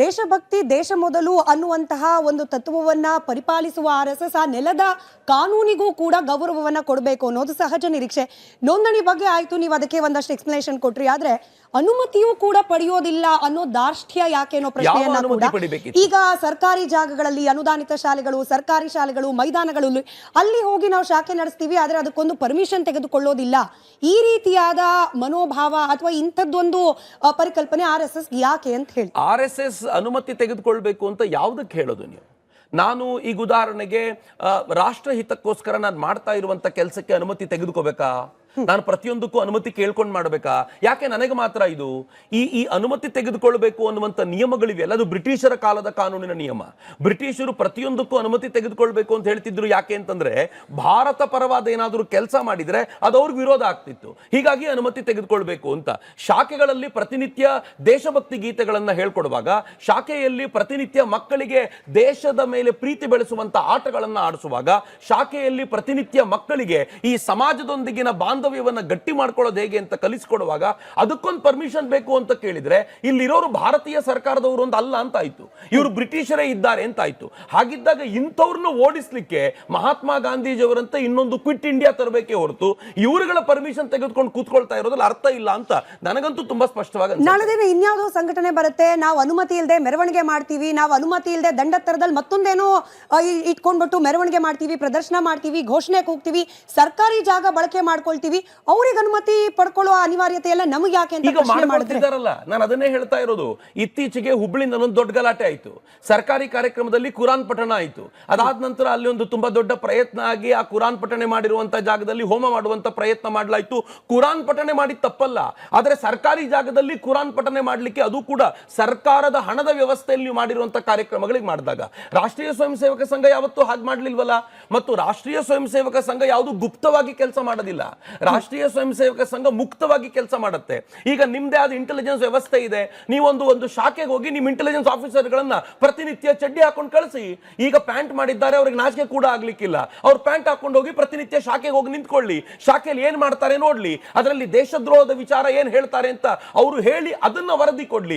ದೇಶಭಕ್ತಿ ದೇಶ ಮೊದಲು ಅನ್ನುವಂತಹ ಒಂದು ತತ್ವವನ್ನ ಪರಿಪಾಲಿಸುವ RSS ಆ ನೆಲದ ಕಾನೂನಿಗೂ ಕೂಡ ಗೌರವವನ್ನ ಕೊಡಬೇಕು ಅನ್ನೋದು ಸಹಜ ನಿರೀಕ್ಷೆ. ನೋಂದಣಿ ಬಗ್ಗೆ ಆಯ್ತು, ನೀವು ಅದಕ್ಕೆ ಒಂದಷ್ಟು ಎಕ್ಸ್ಪ್ಲನೇಷನ್ ಕೊಟ್ರಿ. ಆದ್ರೆ ಅನುಮತಿಯೂ ಕೂಡ ಪಡೆಯೋದಿಲ್ಲ ಅನ್ನೋ ದಾರ್ಷ್ಟ್ಯ ಯಾಕೆ ಅನ್ನೋ ಪ್ರಶ್ನೆಯನ್ನ ಕೂಡ ಈಗ ಸರ್ಕಾರಿ ಜಾಗಗಳಲ್ಲಿ ಅನುದಾನಿತ ಶಾಲೆಗಳು, ಸರ್ಕಾರಿ ಶಾಲೆಗಳು, ಮೈದಾನಗಳು ಅಲ್ಲಿ ಹೋಗಿ ನಾವು ಶಾಖೆ ನಡೆಸ್ತೀವಿ, ಆದ್ರೆ ಅದಕ್ಕೊಂದು ಪರ್ಮಿಷನ್ ತೆಗೆದುಕೊಳ್ಳೋದಿಲ್ಲ. ಈ ರೀತಿಯಾದ ಮನೋಭಾವ ಅಥವಾ ಇಂಥದ್ದೊಂದು ಪರಿಕಲ್ಪನೆ RSS ಯಾಕೆ ಅಂತ ಹೇಳಿ RSS ಅನುಮತಿ ತೆಗೆದುಕೊಳ್ಬೇಕು ಅಂತ ಯಾವುದಕ್ಕೆ ಹೇಳೋದು ನೀವು? ನಾನು ಈಗ ಉದಾಹರಣೆಗೆ ರಾಷ್ಟ್ರಹಿತಕ್ಕೋಸ್ಕರ ನಾನು ಮಾಡ್ತಾ ಇರುವಂತ ಕೆಲಸಕ್ಕೆ ಅನುಮತಿ ತೆಗೆದುಕೋಬೇಕಾ? ನಾನು ಪ್ರತಿಯೊಂದಕ್ಕೂ ಅನುಮತಿ ಕೇಳ್ಕೊಂಡು ಮಾಡಬೇಕಾ? ಯಾಕೆ ನನಗೆ ಮಾತ್ರ ಇದು? ಈ ಅನುಮತಿ ತೆಗೆದುಕೊಳ್ಬೇಕು ಅನ್ನುವಂಥ ನಿಯಮಗಳಿವೆಯಲ್ಲ, ಅದು ಬ್ರಿಟಿಷರ ಕಾಲದ ಕಾನೂನಿನ ನಿಯಮ. ಬ್ರಿಟಿಷರು ಪ್ರತಿಯೊಂದಕ್ಕೂ ಅನುಮತಿ ತೆಗೆದುಕೊಳ್ಬೇಕು ಅಂತ ಹೇಳ್ತಿದ್ರು. ಯಾಕೆ ಅಂತಂದ್ರೆ ಭಾರತ ಪರವಾದ ಏನಾದರೂ ಕೆಲಸ ಮಾಡಿದ್ರೆ ಅದು ಅವ್ರಿಗೆ ವಿರೋಧ ಆಗ್ತಿತ್ತು. ಹೀಗಾಗಿ ಅನುಮತಿ ತೆಗೆದುಕೊಳ್ಬೇಕು ಅಂತ ಶಾಖೆಗಳಲ್ಲಿ ಪ್ರತಿನಿತ್ಯ ದೇಶಭಕ್ತಿ ಗೀತೆಗಳನ್ನ ಹೇಳ್ಕೊಡುವಾಗ, ಶಾಖೆಯಲ್ಲಿ ಪ್ರತಿನಿತ್ಯ ಮಕ್ಕಳಿಗೆ ದೇಶದ ಮೇಲೆ ಪ್ರೀತಿ ಬೆಳೆಸುವಂತ ಆಟಗಳನ್ನ ಆಡಿಸುವಾಗ, ಶಾಖೆಯಲ್ಲಿ ಪ್ರತಿನಿತ್ಯ ಮಕ್ಕಳಿಗೆ ಈ ಸಮಾಜದೊಂದಿಗಿನ ಬಾಂಧವ್ಯವನ್ನ ಗಟ್ಟಿ ಮಾಡ್ಕೊಳ್ಳೋದು ಹೇಗೆ ಅಂತ ಕಲಿಸಿಕೊಡುವಾಗ ಅದಕ್ಕೊಂದು ಪರ್ಮಿಷನ್ ಬೇಕು ಅಂತ ಕೇಳಿದ್ರೆ ಇಲ್ಲಿರೋರು ಭಾರತೀಯ ಸರ್ಕಾರದವರು ಅಂತ ಅಲ್ಲ ಅಂತ ಆಯ್ತು, ಇವರು ಬ್ರಿಟಿಷರೇ ಇದ್ದಾರೆ ಅಂತ ಆಯ್ತು. ಹಾಗಿದ್ದಾಗ ಇಂಥವ್ರನ್ನ ಓಡಿಸ್ಲಿಕ್ಕೆ ಮಹಾತ್ಮ ಗಾಂಧೀಜಿಯವರಂತ ಇನ್ನೊಂದು ಕ್ವಿಟ್ ಇಂಡಿಯಾ ತರಬೇಕೆ ಹೊರತು ಇವರುಗಳ ಪರ್ಮಿಷನ್ ತೆಗೆದುಕೊಂಡು ಕೂತ್ಕೊಳ್ತಾ ಇರೋದ್ರಲ್ಲಿ ಅರ್ಥ ಇಲ್ಲ ಅಂತ ನನಗಂತೂ ತುಂಬಾ ಸ್ಪಷ್ಟವಾಗಿ. ನಾಳೆ ದಿನ ಇನ್ಯಾವುದೋ ಸಂಘಟನೆ ಬರುತ್ತೆ, ನಾವು ಅನುಮತಿ ಇಲ್ಲದೆ ಮೆರವಣಿಗೆ ಮಾಡ್ತೀವಿ, ನಾವು ಅನುಮತಿ ಇಲ್ಲದೆ ದಂಡತ್ತರದಲ್ಲಿ ಮತ್ತೊಂದೇನೋ ಇಟ್ಕೊಂಡ್ಬಿಟ್ಟು ಮೆರವಣಿಗೆ ಮಾಡ್ತೀವಿ, ಪ್ರದರ್ಶನ ಮಾಡ್ತೀವಿ, ಘೋಷಣೆ ಕೂಗ್ತೀವಿ, ಸರ್ಕಾರಿ ಜಾಗ ಬಳಕೆ ಮಾಡ್ಕೊಳ್ತೀವಿ, ಅವ್ರಿಗೆ ಅನುಮತಿ ಪಡ್ಕೊಳ್ಳೋ ಅನಿವಾರ್ಯತೆ ಎಲ್ಲ ನಮಗೆ ಯಾಕೆ ಅಂತ ಪ್ರಶ್ನೆ ಮಾಡ್ತಿದ್ದಾರಲ್ಲ. ನಾನು ಅದನ್ನೇ ಹೇಳ್ತಾ ಇರೋದು. ಇತ್ತೀಚೆಗೆ ಹುಬ್ಳಿಂದ ಒಂದು ದೊಡ್ಡ ಗಲಾಟೆ ಆಯ್ತು. ಸರ್ಕಾರಿ ಕಾರ್ಯಕ್ರಮದಲ್ಲಿ ಕುರಾನ್ ಪಠಣ ಆಯ್ತು. ಅದಾದ ನಂತರ ಅಲ್ಲಿ ಒಂದು ತುಂಬಾ ದೊಡ್ಡ ಪ್ರಯತ್ನ ಆಗಿ ಆ ಕುರಾನ್ ಪಠಣೆ ಮಾಡಿರುವಂತ ಜಾಗದಲ್ಲಿ ಹೋಮ ಮಾಡುವಂತ ಪ್ರಯತ್ನ ಮಾಡಲಾಯ್ತು. ಕುರಾನ್ ಪಠಣೆ ಮಾಡಿ ತಪ್ಪಲ್ಲ, ಆದ್ರೆ ಸರ್ಕಾರಿ ಜಾಗದಲ್ಲಿ ಕುರಾನ್ ಪಠಣೆ ಮಾಡ್ಲಿಕ್ಕೆ ಅದು ಕೂಡ ಸರ್ಕಾರದ ಹಣದ ವ್ಯವಸ್ಥೆಯಲ್ಲಿ ಮಾಡಿರುವಂತ ಕಾರ್ಯಕ್ರಮಗಳಿಗೆ ಮಾಡಿದಾಗ ರಾಷ್ಟ್ರೀಯ ಸ್ವಯಂ ಸೇವಕ ಸಂಘ ಯಾವತ್ತೂ ಹಾಗೆ ಮಾಡ್ಲಿಲ್ವಲ್ಲ. ಮತ್ತು ರಾಷ್ಟ್ರೀಯ ಸ್ವಯಂ ಸೇವಕ ಸಂಘ ಯಾವುದು ಗುಪ್ತವಾಗಿ ಕೆಲಸ ಮಾಡೋದಿಲ್ಲ. ರಾಷ್ಟ್ರೀಯ ಸ್ವಯಂ ಸೇವಕ ಸಂಘ ಮುಕ್ತವಾಗಿ ಕೆಲಸ ಮಾಡುತ್ತೆ. ಈಗ ನಿಮ್ದೇ ಆದ ಇಂಟೆಲಿಜೆನ್ಸ್ ವ್ಯವಸ್ಥೆ ಇದೆ. ನೀವೊಂದು ಶಾಖೆಗೆ ಹೋಗಿ ನಿಮ್ಮ ಇಂಟೆಲಿಜೆನ್ಸ್ ಆಫೀಸರ್ಗಳನ್ನ ಪ್ರತಿನಿತ್ಯ ಚಡ್ಡಿ ಹಾಕೊಂಡು ಕಳಿಸಿ. ಈಗ ಪ್ಯಾಂಟ್ ಮಾಡಿದ್ದಾರೆ, ಅವ್ರಿಗೆ ನಾಚಿಕೆ ಕೂಡ ಆಗ್ಲಿಕ್ಕಿಲ್ಲ. ಅವ್ರು ಪ್ಯಾಂಟ್ ಹಾಕೊಂಡು ಹೋಗಿ ಪ್ರತಿನಿತ್ಯ ಶಾಖೆಗೆ ಹೋಗಿ ನಿಂತ್ಕೊಳ್ಳಿ, ಶಾಖೆಯಲ್ಲಿ ಏನ್ ಮಾಡ್ತಾರೆ ನೋಡ್ಲಿ, ಅದರಲ್ಲಿ ದೇಶದ್ರೋಹದ ವಿಚಾರ ಏನ್ ಹೇಳ್ತಾರೆ ಅಂತ ಅವರು ಹೇಳಿ ಅದನ್ನ ವರದಿ ಕೊಡ್ಲಿ.